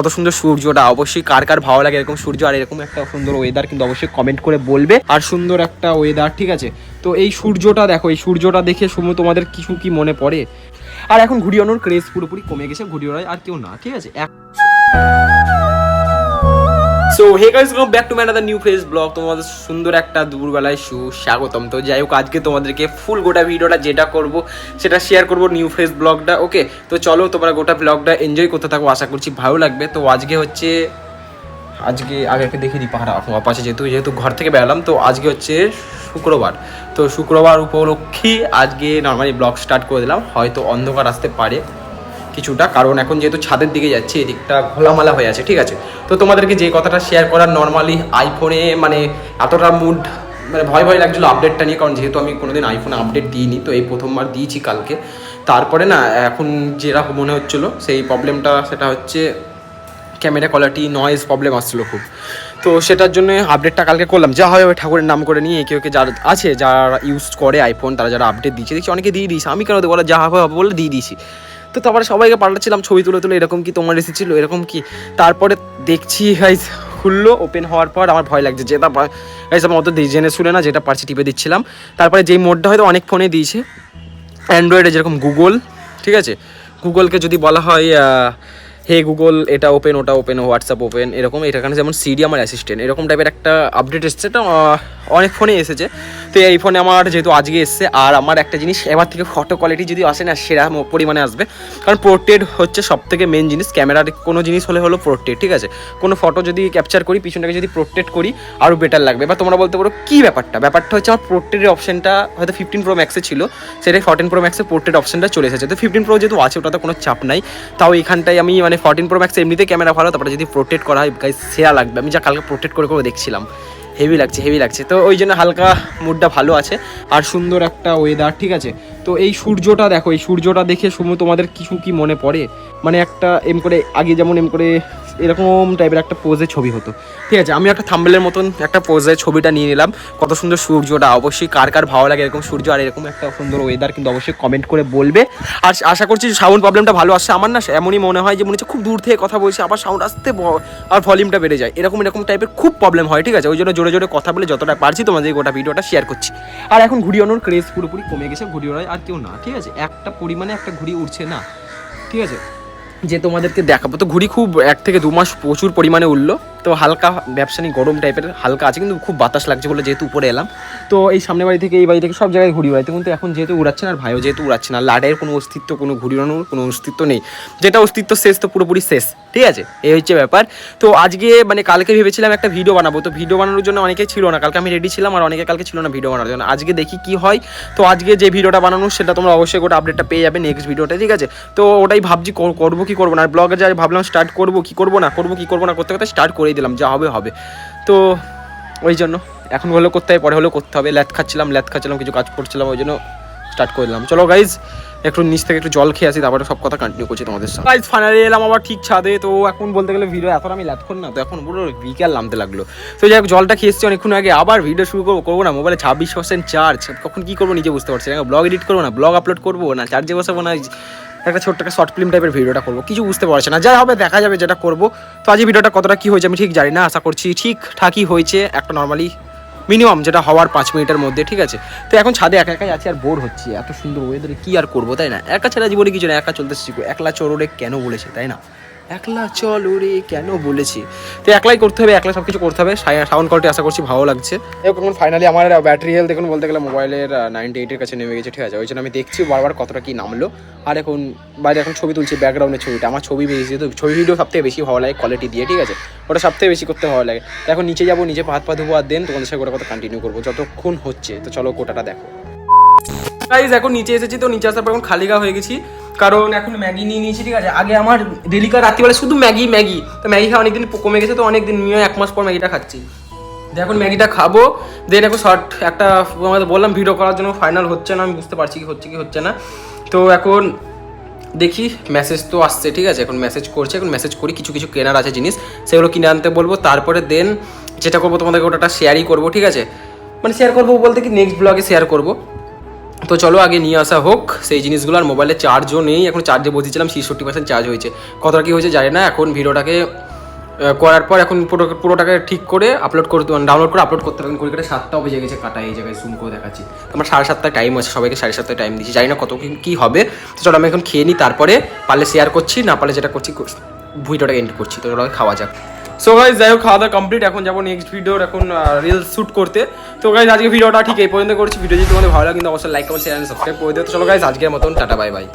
কত সুন্দর সূর্যটা, অবশ্যই কার কার ভালো লাগে এরকম সূর্য আর এরকম একটা সুন্দর ওয়েদার, কিন্তু অবশ্যই কমেন্ট করে বলবে। আর সুন্দর একটা ওয়েদার, ঠিক আছে। তো এই সূর্যটা দেখো, এই সূর্যটা দেখে সময় তোমাদের কিছু কি মনে পড়ে? আর এখন ঘুড়ি ওড়ানোর ক্রেজ পুরোপুরি কমে গেছে, ঘুড়ি ওড়ায় আর কেউ না, ঠিক আছে। So hey guys, welcome back to my another new fresh blog. তোমাদের সুন্দর একটা দুপুরবেলায় সুস্বাগতম। তো যাই হোক, আজকে তোমাদেরকে ফুল গোটা ভিডিওটা যেটা করব সেটা শেয়ার করব, নিউ ফ্রেশ ব্লগটা। ওকে, তো চলো তোমরা গোটা ব্লগটা এনজয় করতে থাকো, আশা করছি ভালো লাগবে। তো আজকে আগে দেখিয়ে দিই পাহাড়া পাশে, যেহেতু ঘর থেকে বেরালাম। তো আজকে হচ্ছে শুক্রবার, তো শুক্রবার উপলক্ষে আজকে নর্মালি ব্লগ স্টার্ট করে দিলাম। হয়তো অন্ধকার আসতে পারে কিছুটা, কারণ এখন যেহেতু ছাদের দিকে যাচ্ছি, এদিকটা খোলামালা হয়ে আছে, ঠিক আছে। তো তোমাদেরকে যে কথাটা শেয়ার করার, নর্মালি আইফোনে মানে এতটা মুড মানে ভয় লাগছিলো আপডেটটা নিয়ে, কারণ যেহেতু আমি কোনোদিন আইফোনে আপডেট দিইনি, তো এই প্রথমবার দিয়েছি কালকে। তারপরে না এখন যেরকম মনে হচ্ছিলো সেই প্রবলেমটা, সেটা হচ্ছে ক্যামেরা কোয়ালিটি, নয়েজ প্রবলেম আসছিলো খুব। তো সেটার জন্য আপডেটটা কালকে করলাম। যা হয় ওই ঠাকুরের নাম করে নিয়ে কেউ যারা আছে, যারা ইউজ করে আইফোন, তারা যারা আপডেট দিচ্ছে দেখছি অনেকে দিয়ে দিয়েছে, আমি কেন দেবো, যা হবে বলে দিয়ে দিয়েছি। তো তারপরে সবাইকে পাল্টাচ্ছিলাম ছবি তুলে এরকম কি তোমার এসেছিলো, এরকম কি। তারপরে দেখছি গাইস খুললো, ওপেন হওয়ার পর আমার ভয় লাগছে, যেটা গাইস আমার অত জেনে শুনে না, যেটা পারছি টিপে দিচ্ছিলাম। তারপরে যেই মোডটা হয়তো অনেক ফোনে দিয়েছে, অ্যান্ড্রয়েডে যেরকম গুগল, ঠিক আছে, গুগলকে যদি বলা হয় হে গুগল এটা ওপেন, ওটা ওপেন, হোয়াটসঅ্যাপ ওপেন, এরকম। এখানে যেমন সিডি আমার অ্যাসিস্ট্যান্ট, এরকম টাইপের একটা আপডেট এসেছে। এটা অনেক ফোনে এসেছে। তো এই ফোনে আমার যেহেতু আজকে এসছে, আর আমার একটা জিনিস, এবার থেকে ফটো কোয়ালিটি যদি আসে না, সেরা পরিমাণে আসবে। কারণ পোর্ট্রেট হচ্ছে সব থেকে মেন জিনিস। ক্যামেরার কোনো জিনিস হলো পোর্ট্রেট, ঠিক আছে। কোনো ফটো যদি ক্যাপচার করি, পিছনটাকে যদি পোর্ট্রেট করি, আরও বেটার লাগবে। এবার তোমরা বলতে পারো কী ব্যাপারটা হচ্ছে, আমার পোর্ট্রেটের অপশনটা হয়তো 15 Pro Max ছিল, সেটাই 14 Pro Max পোর্ট্রেট অপশনটা চলে এসেছে। তো 15 Pro যেহেতু আছে, ওটাতে কোনো চাপ নাই। তাও এইখানটায় আমি মানে 14 Pro Max এমনিতে ক্যামেরা ভালো, তারপরে যদি পোর্ট্রেট করা হয় গাইস সেরা লাগবে। আমি যা কালকে পোর্ট্রেট করে দেখছিলাম, হেভি লাগছে। তো ওই জন্য হালকা মুডটা ভালো আছে, আর সুন্দর একটা ওয়েদার, ঠিক আছে। তো এই সূর্যটা দেখো, এই সূর্যটা দেখে সময় তোমাদের কিছু কি মনে পড়ে? মানে একটা আগে যেমন এরকম টাইপের একটা পোজে ছবি হতো, ঠিক আছে। আমি একটা থাম্বনেলের মতন একটা পোজে ছবিটা নিয়ে নিলাম। কত সুন্দর সূর্যটা, অবশ্যই কার কার ভালো লাগে এরকম সূর্য আর এরকম একটা সুন্দর ওয়েদার, কিন্তু অবশ্যই কমেন্ট করে বলবে। আর আশা করছি সাউন্ড প্রবলেমটা ভালো আসছে। আমার না এমনই মনে হয় যে মনে হচ্ছে খুব দূর থেকে কথা বলছি, আবার সাউন্ড আসতে আর ভলিউমটা বেড়ে যায়, এরকম টাইপের খুব প্রবলেম হয়, ঠিক আছে। ওই জন্য জোরে কথা বলে যতটা পারছি তোমাদের গোটা ভিডিওটা শেয়ার করছি। আর এখন ঘুড়ি ওড়ানোর ক্রেজ পুরোপুরি কমে গেছে, ঘুড়ি ওড়ায় আর কেউ না, ঠিক আছে। একটা পরিমাণে একটা ঘুড়ি উঠছে না, ঠিক আছে, যে তোমাদেরকে দেখাবো। তো ঘুড়ি খুব 1 থেকে 2 মাস প্রচুর পরিমাণে উঠলো। তো হালকা ব্যবসা নিয়ে গরম টাইপের হালকা আছে, কিন্তু খুব বাতাস লাগছে বলে যেহেতু উপরে এলাম। তো এই সামনে বাড়ি থেকে এই বাড়ি থেকে সব জায়গায় ঘুড়ি উড়াইতে, কিন্তু এখন যেহেতু উড়াচ্ছে না, আর ভাইও যেহেতু উড়াচ্ছে না, লাডের কোনো অস্তিত্ব, কোনো ঘুড়ি উড়ানোর কোনো অস্তিত্ব নেই। যেটা অস্তিত্ব শেষ, তো পুরোপুরি শেষ, ঠিক আছে। এই হচ্ছে ব্যাপার। তো আজকে মানে কালকে ভেবেছিলাম একটা ভিডিও বানাবো, তো ভিডিও বানানোর জন্য অনেকেই ছিল না কালকে, আমি রেডি ছিলাম, আর অনেকে কালকে ছিল না ভিডিও বানানোর জন্য। আজকে দেখি কি হয়। তো আজকে যে ভিডিওটা বানানো, সেটা তোমরা অবশ্যই গোটা আপডেটটা পেয়ে যাবে নেক্সট ভিডিওতে, ঠিক আছে। তো ওটাই ভাবছি করবো কি করবো না, আর ব্লগে যাই ভাবলাম স্টার্ট করবো কি করবো না করতে স্টার্ট করেই দিলাম, যা হবে। তো ওই জন্য এখন হলেও করতে হবে, পরে হলেও করতে হবে। ল্যাথ খাচ্ছিলাম, কিছু কাজ করছিলাম, ওই জন্য স্টার্ট করে দিলাম। চলো গাইজ, একটু নিচ থেকে একটু জল খেয়ে আসি, তারপরে সব কথা কন্টিনিউ করছি তোমাদের সাথে। গাইজ ফাইনালি এলাম আবার ঠিক ছাদে। তো এখন বলতে গেলে ভিডিও এত আমি ল্যাথ করি না, তো এখন পুরো বিকেল নামতে লাগলো। তো যাই হোক, জলটা খেয়ে এসেছি অনেকক্ষণ আগে, আবার ভিডিও শুরু করবো না। মোবাইলে 26% চার্জ, কখন কী করবো নিজে বুঝতে পারছি না। ব্লগ এডিট করবো না, ব্লগ আপলোড করবো না, চার্জে বসাবো না, একটা ছোট্ট একটা শর্ট ফিল্ম টাইপের ভিডিওটা করবো, কিছু বুঝতে পারছি না। যাই হবে দেখা যাবে, যেটা করবো। তো আজ ভিডিওটা কতটা কী হয়েছে আমি ঠিক জানি না, আশা করছি ঠিকঠাকই হয়েছে, একটা নর্মালি মিনিমাম যেটা হওয়ার 5 মিনিটের মধ্যে, ঠিক আছে। তো এখন ছাদে একাই আছি, আর বোর হচ্ছি, এত সুন্দর ওয়েদারে কী আর করবো, তাই না। একা ছাড়া জীবনে কিছু না, একা চলতে শিখবো। একলা চোরে কেন বলেছে, তাই না, একলা চল ওরে কেন বলেছি। তো একলাই করতে হবে, একলা সব কিছু করতে হবে। সাউন্ড কোয়ালিটি আশা করছি ভালো লাগছে। এখন ফাইনালি আমার ব্যাটারি হেলথ দেখুন বলতে গেলে মোবাইলের 98-এর কাছে নেমে গেছে, ঠিক আছে। ওই জন্য আমি দেখছি বারবার কতটা কি নামলো। আর এখন বাইরে এখন ছবি তুলছি, ব্যাকগ্রাউন্ডের ছবিটা আমার ছবি বেশি, তো ছবি ভিডিও সবথেকে বেশি ভালো লাগে কোয়ালিটি দিয়ে, ঠিক আছে। ওটা সবথেকে বেশি করতে ভালো লাগে। তো এখন নিচে যাবো, নিচে হাত পা ধুবো, আর দেন তোমাদের সাথে গোটা কথা কন্টিনিউ করবো যতক্ষণ হচ্ছে। তো চলো গোটাটা দেখো গাইজ। এখন নিচে এসেছি, তো নিচে আসার পর এখন খালি গা হয়ে গেছি, কারণ এখন ম্যাগি নিয়ে নিয়েছি, ঠিক আছে। আগে আমার ডেলিকার রাত্রিবেলা শুধু ম্যাগি, তো ম্যাগি খাওয়া অনেকদিন কমে গেছে, তো অনেকদিন 1 মাস পর ম্যাগিটা খাচ্ছি। এখন ম্যাগিটা খাবো, দেন এখন শর্ট একটা আমাদের বললাম ভিডিও করার জন্য, ফাইনাল হচ্ছে না, আমি বুঝতে পারছি কি হচ্ছে না। তো এখন দেখি মেসেজ তো আসছে, ঠিক আছে। এখন মেসেজ করছে, এখন মেসেজ করি, কিছু কেনার আছে জিনিস, সেগুলো কিনে আনতে বলবো। তারপরে দেন যেটা করবো তোমাদেরকে ওটা শেয়ারই করবো, ঠিক আছে। মানে শেয়ার করবো বলতে কি নেক্সট ব্লগে শেয়ার করবো। তো চলো আগে নিয়ে আসা হোক সেই জিনিসগুলো। আর মোবাইলে চার্জও নেই, এখন চার্জে বসেছিলাম, 66% চার্জ হয়েছে। কতটা কী হয়েছে জানি না। এখন ভিডিওটাকে করার পর এখন পুরোটাকে ঠিক করে আপলোড করতে, ডাউনলোড করে আপলোড করতে হবে। ঘড়ি কাটে 7টাও বেজে গেছে, কাটা এই জায়গায় জুম করে দেখাচ্ছি। আমার 7:30 টাইম আছে, সবাইকে 7:30 টাইম দিচ্ছি, জানি না কত কী হবে। তো চলো আমি এখন খেয়ে নিই, তারপরে পারলে শেয়ার করছি, না পারলে যেটা করছি ভিডিওটা এন্ড করছি। তো চলো খাওয়া যাক। সো গাইজ যাই হোক, খাওয়া দাওয়া কমপ্লিট। এখন যাবো নেক্সট ভিডিওর এখন রিলস শ্যুট করতে। তো গাইজ আজকে ভিডিওটা ঠিক এই পর্যন্ত করছি। ভিডিও যদি তোমাদের ভালো লাগে কিন্তু অবশ্যই লাইক কমেন্ট শেয়ার সাবস্ক্রাইব করে দিও। তো চলো গাইজ আজকের মতন টাটা বাই বাই।